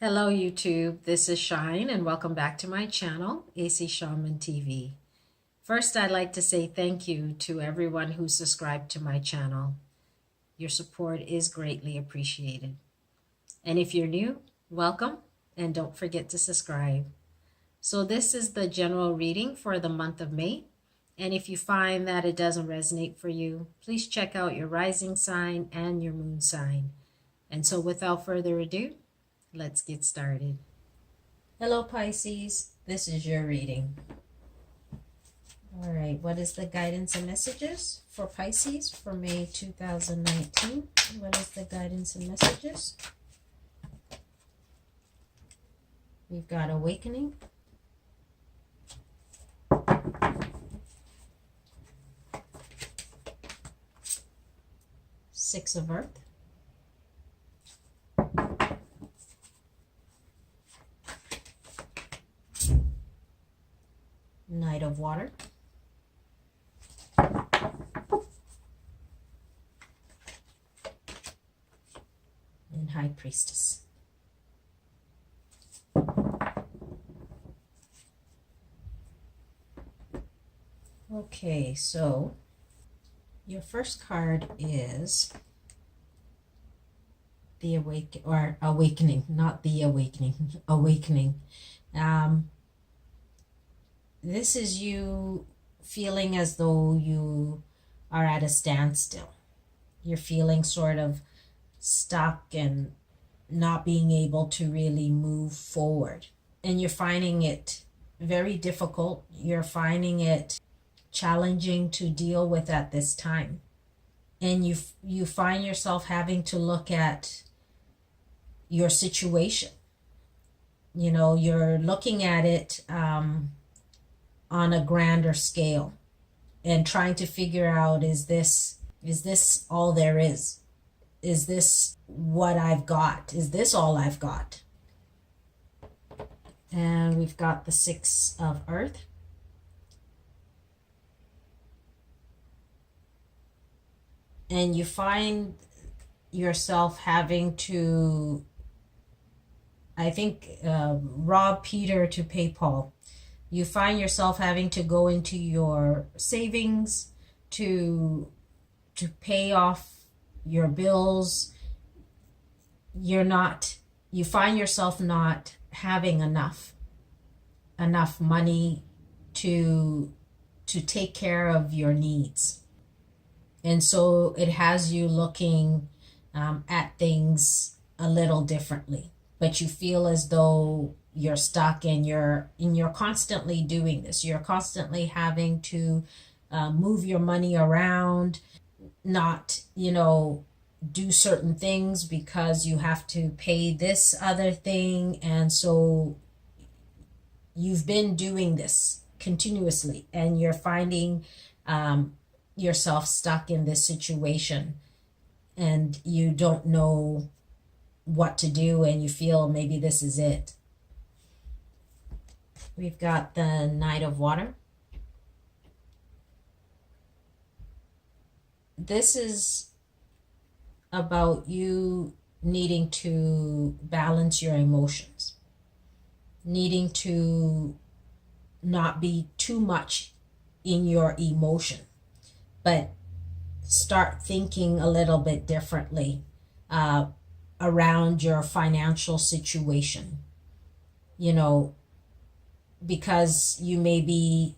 Hello YouTube, this is Shine and welcome back to my channel, AC Shaman TV. First, I'd like to say thank you to everyone who subscribed to my channel. Your support is greatly appreciated. And if you're new, welcome and don't forget to subscribe. So this is the general reading for the month of May. And if you find that it doesn't resonate for you, please check out your rising sign and your moon sign. And so without further ado, let's get started. Hello Pisces, this is your reading. All right, what is the guidance and messages for Pisces for May 2019? What is the guidance and messages? We've got awakening. Six of Earth. Knight of Water. And High Priestess. Okay, so your first card is the awakening, not the awakening, awakening. This is you feeling as though you are at a standstill. You're feeling sort of stuck and not being able to really move forward. And you're finding it very difficult. You're finding it challenging to deal with at this time. And you find yourself having to look at your situation. You know, you're looking at it on a grander scale and trying to figure out, is this all there is? Is this what I've got? Is this all I've got? And we've got the Six of Earth. And you find yourself having to, I think, rob Peter to pay Paul. You find yourself having to go into your savings to pay off your bills. You find yourself not having enough money to take care of your needs. And so it has you looking at things a little differently, but you feel as though you're stuck and you're constantly doing this. You're constantly having to move your money around, not, do certain things because you have to pay this other thing. And so you've been doing this continuously and you're finding yourself stuck in this situation and you don't know what to do and you feel maybe this is it. We've got the Knight of Water. This is about you needing to balance your emotions, needing to not be too much in your emotion, but start thinking a little bit differently around your financial situation, because you may be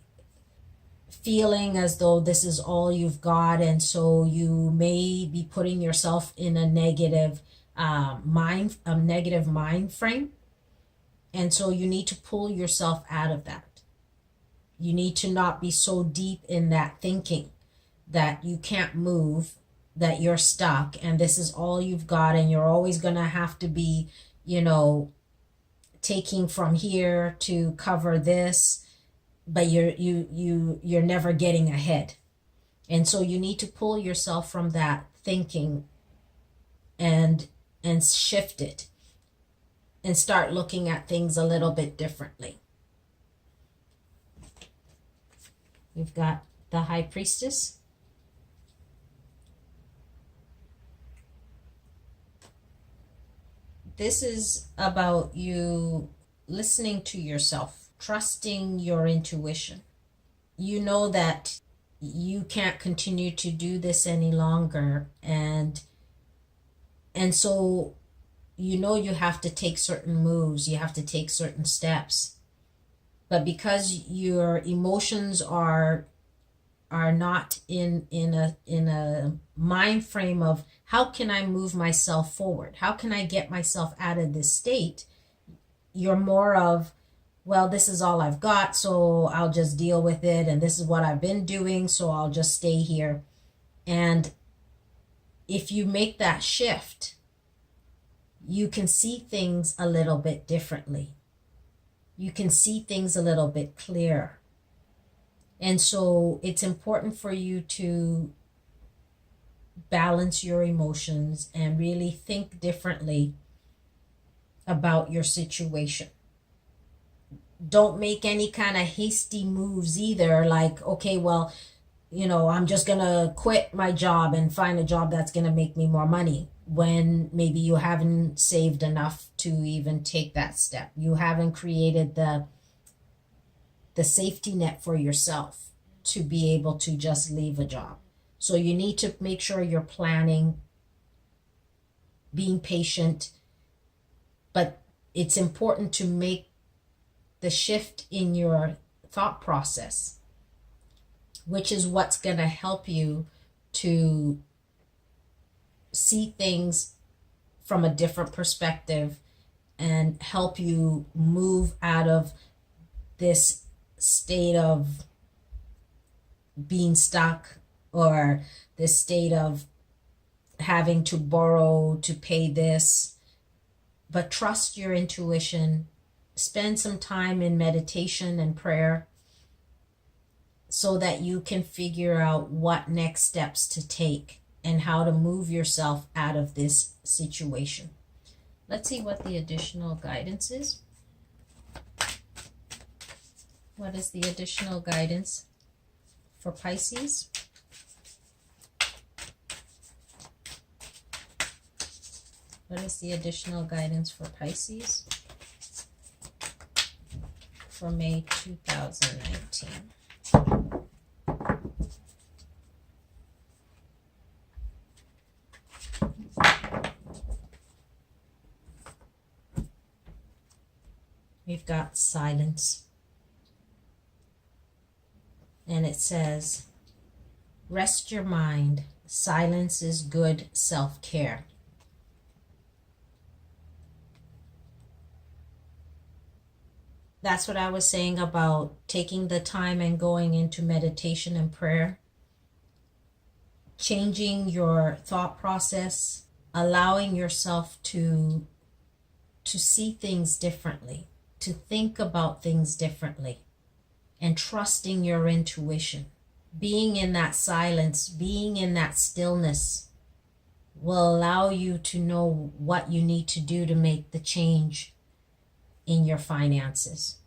feeling as though this is all you've got, and so you may be putting yourself in a negative mind frame, and so you need to pull yourself out of that. You need to not be so deep in that thinking that you can't move, that you're stuck and this is all you've got and you're always going to have to be, taking from here to cover this, but you're never getting ahead. And so you need to pull yourself from that thinking and shift it and start looking at things a little bit differently. We've got the High Priestess. This is about you listening to yourself, trusting your intuition. You know that you can't continue to do this any longer, and so you know you have to take certain moves, you have to take certain steps. But because your emotions are not in a mind frame of how can I move myself forward, how can I get myself out of this state, you're more of, well, this is all I've got, so I'll just deal with it, and this is what I've been doing, so I'll just stay here. And if you make that shift, you can see things a little bit differently. You can see things a little bit clearer. And so it's important for you to balance your emotions and really think differently about your situation. Don't make any kind of hasty moves either, like, okay, well, I'm just gonna quit my job and find a job that's gonna make me more money, when maybe you haven't saved enough to even take that step. You haven't created the safety net for yourself to be able to just leave a job. So you need to make sure you're planning, being patient, but it's important to make the shift in your thought process, which is what's going to help you to see things from a different perspective and help you move out of this state of being stuck, or this state of having to borrow to pay this. But trust your intuition. Spend some time in meditation and prayer so that you can figure out what next steps to take and how to move yourself out of this situation. Let's see what the additional guidance is. What is the additional guidance for Pisces? What is the additional guidance for Pisces for May 2019? We've got silence. And it says, rest your mind. Silence is good self-care. That's what I was saying about taking the time and going into meditation and prayer. Changing your thought process, allowing yourself to see things differently, to think about things differently, and trusting your intuition. Being in that silence, being in that stillness will allow you to know what you need to do to make the change in your finances,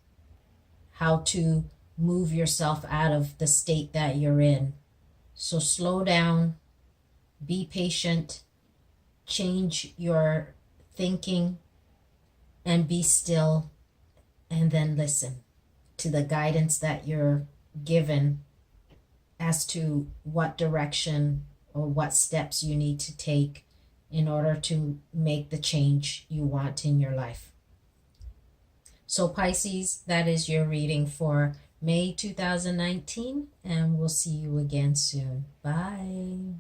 how to move yourself out of the state that you're in. So slow down, be patient, change your thinking, and be still, and then listen to the guidance that you're given as to what direction or what steps you need to take in order to make the change you want in your life. So Pisces, that is your reading for May 2019, and we'll see you again soon. Bye.